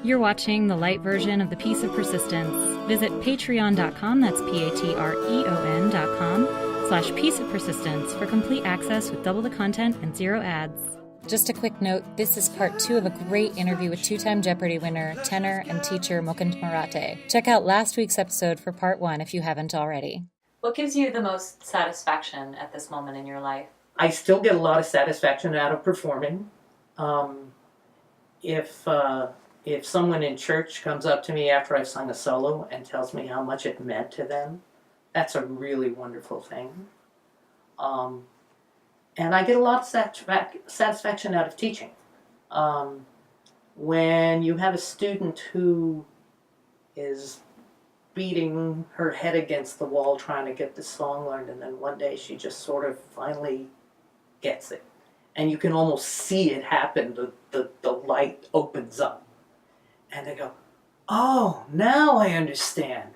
You're watching the Lite version of The Piece of Persistence. Visit patreon.com, that's patreon.com/Piece of Persistence for complete access with double the content and 0 ads. Just a quick note, this is part 2 of a great interview with 2-time Jeopardy winner, tenor and teacher Mukund Marathe. Check out last week's episode for part 1 if you haven't already. What gives you the most satisfaction at this moment in your life? I still get a lot of satisfaction out of performing. If someone in church comes up to me after I've sung a solo and tells me how much it meant to them, that's a really wonderful thing. And I get a lot of satisfaction out of teaching. When you have a student who is beating her head against the wall trying to get the song learned, and then one day she just sort of finally gets it. And you can almost see it happen. The light opens up. And they go, oh, now I understand.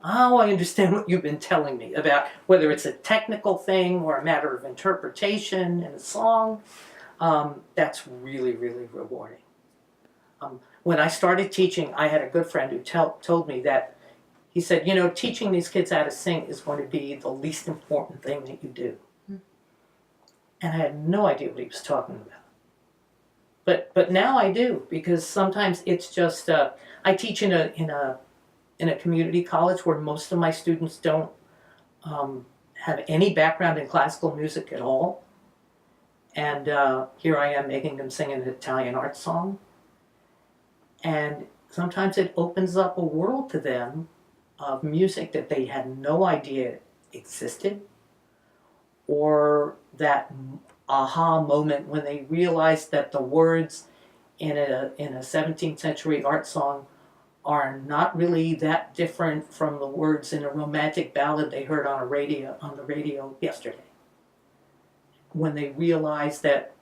Oh, I understand what you've been telling me about whether it's a technical thing or a matter of interpretation in a song. That's really, really rewarding. When I started teaching, I had a good friend who told me that, he said, you know, teaching these kids how to sing is going to be the least important thing that you do. And I had no idea what he was talking about. But now I do, because sometimes it's just, I teach in a community college where most of my students don't have any background in classical music at all. And here I am making them sing an Italian art song. And sometimes it opens up a world to them of music that they had no idea existed, or that aha moment when they realized that the words in a 17th century art song are not really that different from the words in a romantic ballad they heard on the radio yesterday. When they realize that,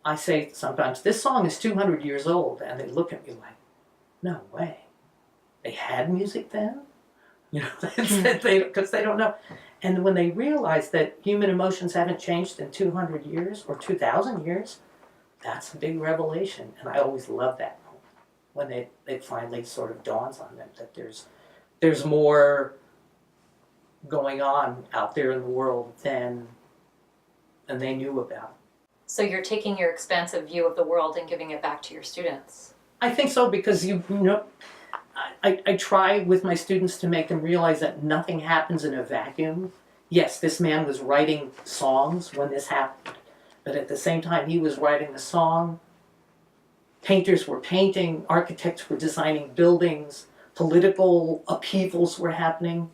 I say sometimes, this song is 200 years old, and they look at me like, no way. They had music then? You know, because they don't know. And when they realize that human emotions haven't changed in 200 years or 2,000 years, that's a big revelation. And I always love that moment when it finally sort of dawns on them that there's more going on out there in the world than they knew about. So you're taking your expansive view of the world and giving it back to your students? I think so, because you know, I try with my students to make them realize that nothing happens in a vacuum. Yes, this man was writing songs when this happened, but at the same time he was writing the song, painters were painting, architects were designing buildings, political upheavals were happening.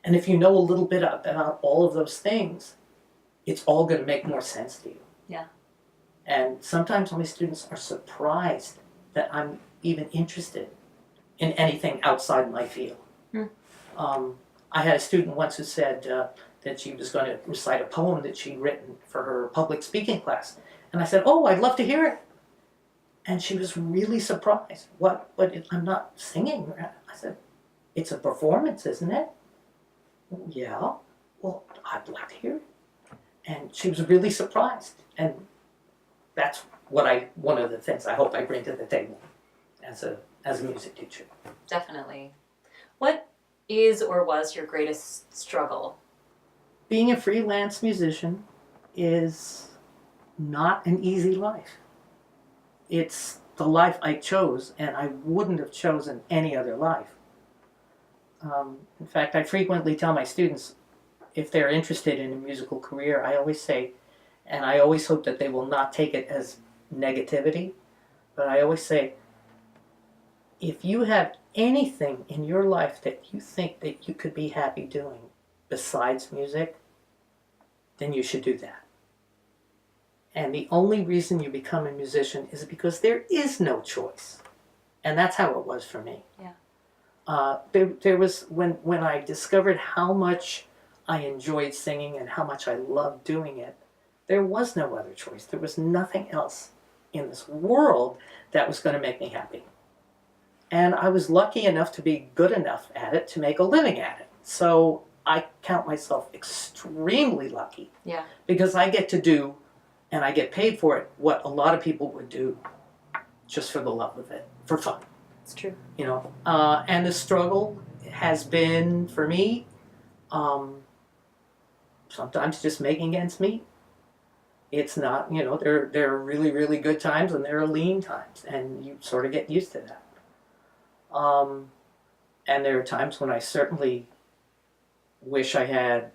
And if you know a little bit about all of those things, it's all going to make more sense to you. Yeah. And sometimes my students are surprised that I'm even interested in anything outside my field. I had a student once who said that she was going to recite a poem that she'd written for her public speaking class. And I said, oh, I'd love to hear it. And she was really surprised. What? I'm not singing. I said, it's a performance, isn't it? Yeah. Well, I'd like to hear it. And she was really surprised. And that's one of the things I hope I bring to the table as a music teacher. Definitely. What is or was your greatest struggle? Being a freelance musician is not an easy life. It's the life I chose, and I wouldn't have chosen any other life. In fact, I frequently tell my students, if they're interested in a musical career, I always say, and I always hope that they will not take it as negativity, but I always say, if you have anything in your life that you think that you could be happy doing besides music, then you should do that. And the only reason you become a musician is because there is no choice. And that's how it was for me. Yeah. There was, when I discovered how much I enjoyed singing and how much I loved doing it, there was no other choice. There was nothing else in this world that was going to make me happy. And I was lucky enough to be good enough at it to make a living at it. So I count myself extremely lucky. Yeah. Because I get to do, and I get paid for it, what a lot of people would do just for the love of it, for fun. It's true. You know, and the struggle has been for me sometimes just making ends meet. It's not, you know, there are really, really good times and there are lean times, and you sort of get used to that. And there are times when I certainly wish I had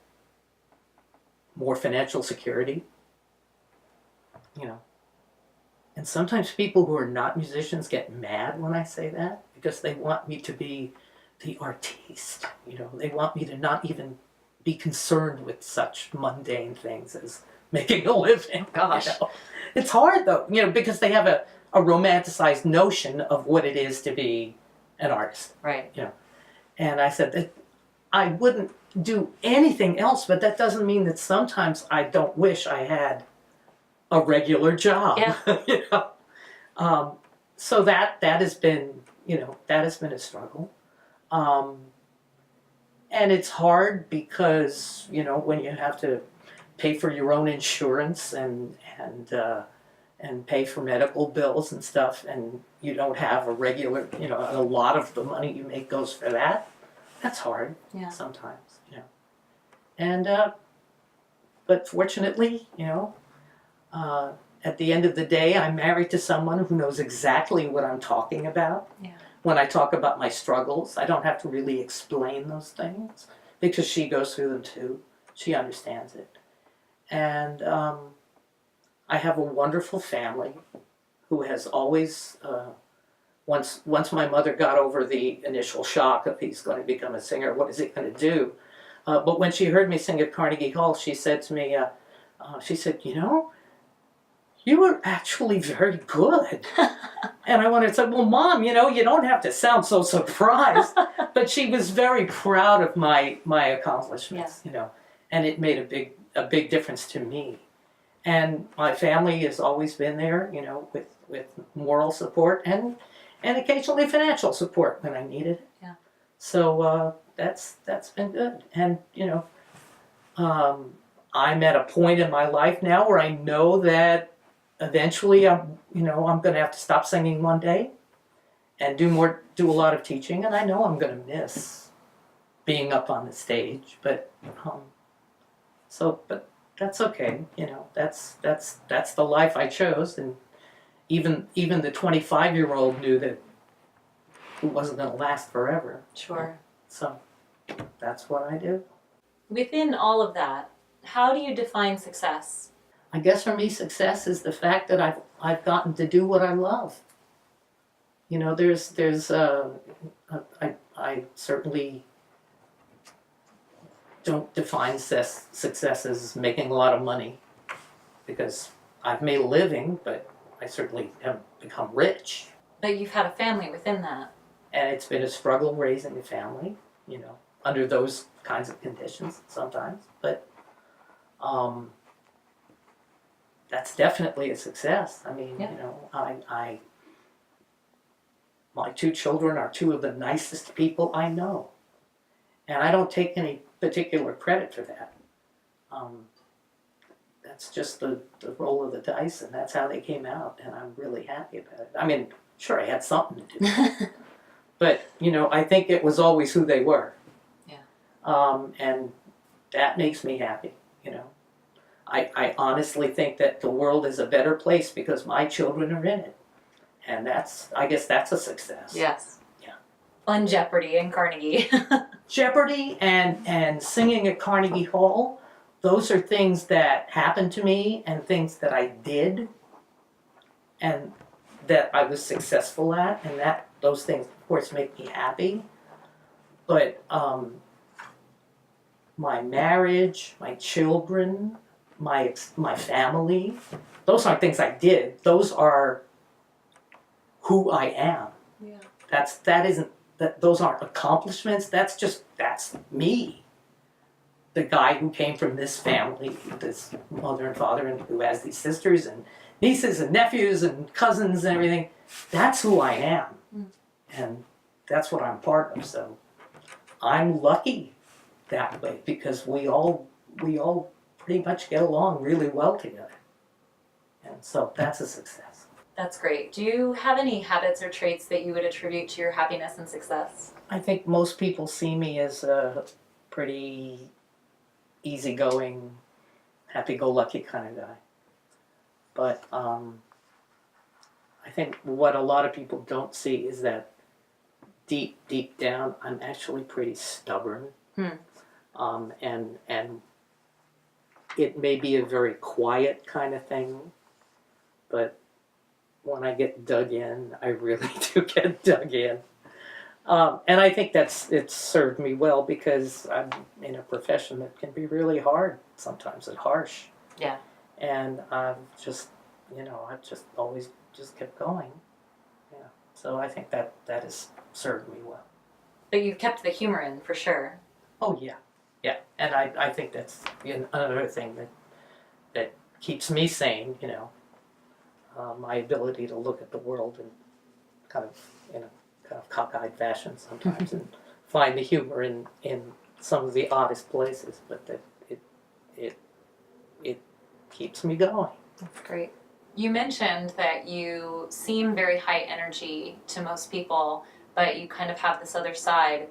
more financial security, you know. And sometimes people who are not musicians get mad when I say that, because they want me to be the artiste, you know. They want me to not even be concerned with such mundane things as making a living. Gosh. You know? It's hard though, you know, because they have a romanticized notion of what it is to be an artist. Right. You know. And I said that I wouldn't do anything else, but that doesn't mean that sometimes I don't wish I had a regular job. Yeah. You know. So that has been, you know, that has been a struggle. And it's hard because, you know, when you have to pay for your own insurance and pay for medical bills and stuff, and you don't have a regular, you know, a lot of the money you make goes for that. That's hard. Yeah. Sometimes, you know. And but fortunately, you know, at the end of the day, I'm married to someone who knows exactly what I'm talking about. Yeah. When I talk about my struggles, I don't have to really explain those things because she goes through them too. She understands it. And I have a wonderful family who has always, once my mother got over the initial shock of he's going to become a singer, what is he going to do? But when she heard me sing at Carnegie Hall, she said to me, she said, you know, you were actually very good. And I wanted to say, well, Mom, you know, you don't have to sound so surprised. But she was very proud of my accomplishments, you know, and it made a big difference to me. And my family has always been there, you know, with moral support and occasionally financial support when I needed it. Yeah. So that's been good. And, you know, I'm at a point in my life now where I know that eventually I'm going to have to stop singing one day and do a lot of teaching, and I know I'm going to miss being up on the stage, but that's okay, you know. That's the life I chose, and even the 25-year-old knew that it wasn't going to last forever. Sure. So that's what I do. Within all of that, how do you define success? I guess for me, success is the fact that I've gotten to do what I love. You know, I certainly don't define success as making a lot of money, because I've made a living, but I certainly haven't become rich. But you've had a family within that. And it's been a struggle raising a family, you know, under those kinds of conditions sometimes. But that's definitely a success. I mean, Yeah. you know, my two children are two of the nicest people I know. And I don't take any particular credit for that. That's just the roll of the dice, and that's how they came out, and I'm really happy about it. I mean, sure, I had something to do. But, you know, I think it was always who they were. Yeah. And that makes me happy, you know. I honestly think that the world is a better place because my children are in it. And I guess that's a success. Yes. Yeah. On Jeopardy and Carnegie. Jeopardy and singing at Carnegie Hall, those are things that happened to me and things that I did and that I was successful at, and those things, of course, make me happy. But my marriage, my children, my family, those aren't things I did. Those are who I am. Yeah. Those aren't accomplishments. That's me. The guy who came from this family, this mother and father, and who has these sisters and nieces and nephews and cousins and everything. That's who I am. And that's what I'm part of. So I'm lucky that way because we all pretty much get along really well together. And so that's a success. That's great. Do you have any habits or traits that you would attribute to your happiness and success? I think most people see me as a pretty easygoing, happy-go-lucky kind of guy. But I think what a lot of people don't see is that deep, deep down, I'm actually pretty stubborn. And it may be a very quiet kind of thing, but when I get dug in, I really do get dug in. And I think it's served me well because I'm in a profession that can be really hard sometimes and harsh. Yeah. And I've just always just kept going. Yeah. So I think that has served me well. But you've kept the humor in, for sure. Oh, yeah. Yeah. And I think that's another thing that keeps me sane, my ability to look at the world in kind of cockeyed fashion sometimes and find the humor in some of the oddest places, but that it keeps me going. That's great. You mentioned that you seem very high energy to most people, but you kind of have this other side.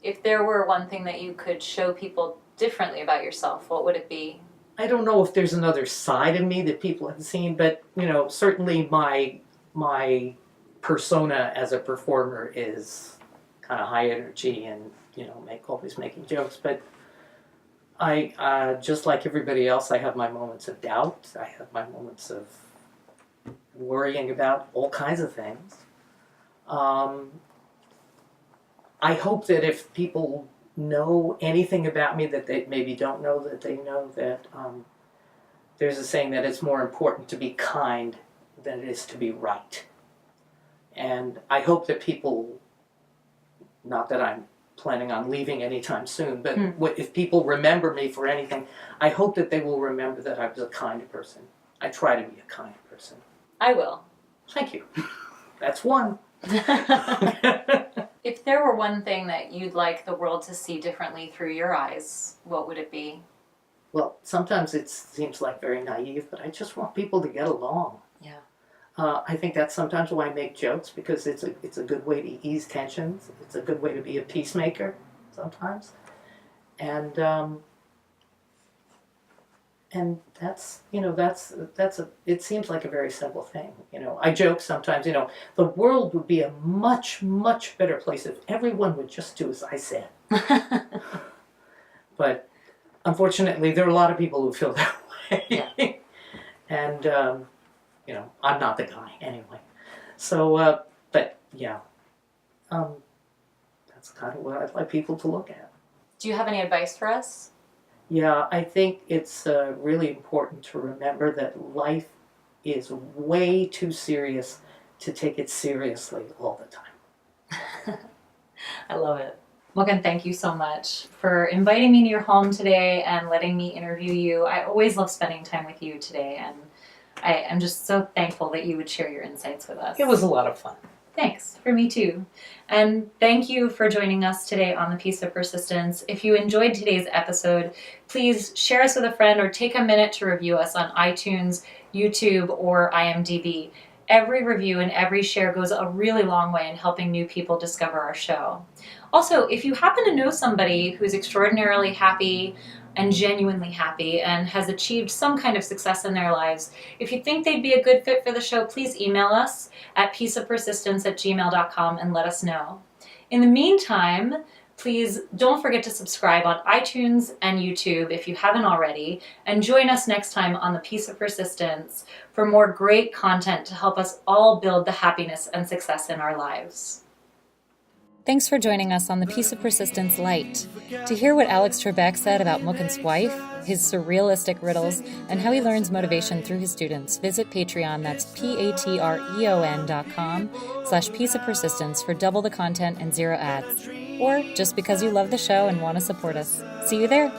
If there were one thing that you could show people differently about yourself, what would it be? I don't know if there's another side of me that people have seen, but certainly my persona as a performer is kind of high energy and always making jokes. But I just like everybody else, I have my moments of doubt. I have my moments of worrying about all kinds of things. I hope that if people know anything about me that they maybe don't know, that they know that there's a saying that it's more important to be kind than it is to be right. And I hope that people, not that I'm planning on leaving anytime soon, but if people remember me for anything, I hope that they will remember that I was a kind person. I try to be a kind person. I will. Thank you. That's one. If there were one thing that you'd like the world to see differently through your eyes, what would it be? Well, sometimes it seems like very naive, but I just want people to get along. Yeah. I think that's sometimes why I make jokes, because it's a good way to ease tensions. It's a good way to be a peacemaker sometimes. And that's it seems like a very simple thing. I joke sometimes, the world would be a much, much better place if everyone would just do as I said. But unfortunately, there are a lot of people who feel that way. Yeah. And, I'm not the guy anyway. So, but yeah, that's kind of what I'd like people to look at. Do you have any advice for us? Yeah, I think it's really important to remember that life is way too serious to take it seriously all the time. I love it. Mukund, thank you so much for inviting me to your home today and letting me interview you. I always love spending time with you today, and I am just so thankful that you would share your insights with us. It was a lot of fun. Thanks, for me too. And thank you for joining us today on The Piece of Persistence. If you enjoyed today's episode, please share us with a friend or take a minute to review us on iTunes, YouTube, or IMDb. Every review and every share goes a really long way in helping new people discover our show. Also, if you happen to know somebody who's extraordinarily happy and genuinely happy and has achieved some kind of success in their lives, if you think they'd be a good fit for the show, please email us at pieceofpersistence@gmail.com and let us know. In the meantime, please don't forget to subscribe on iTunes and YouTube if you haven't already, and join us next time on The Piece of Persistence for more great content to help us all build the happiness and success in our lives. Thanks for joining us on The Piece of Persistence Lite. To hear what Alex Trebek said about Mukund's wife, his surrealistic riddles, and how he learns motivation through his students, visit Patreon, that's patreon.com/Piece of Persistence for double the content and 0 ads. Or just because you love the show and want to support us. See you there!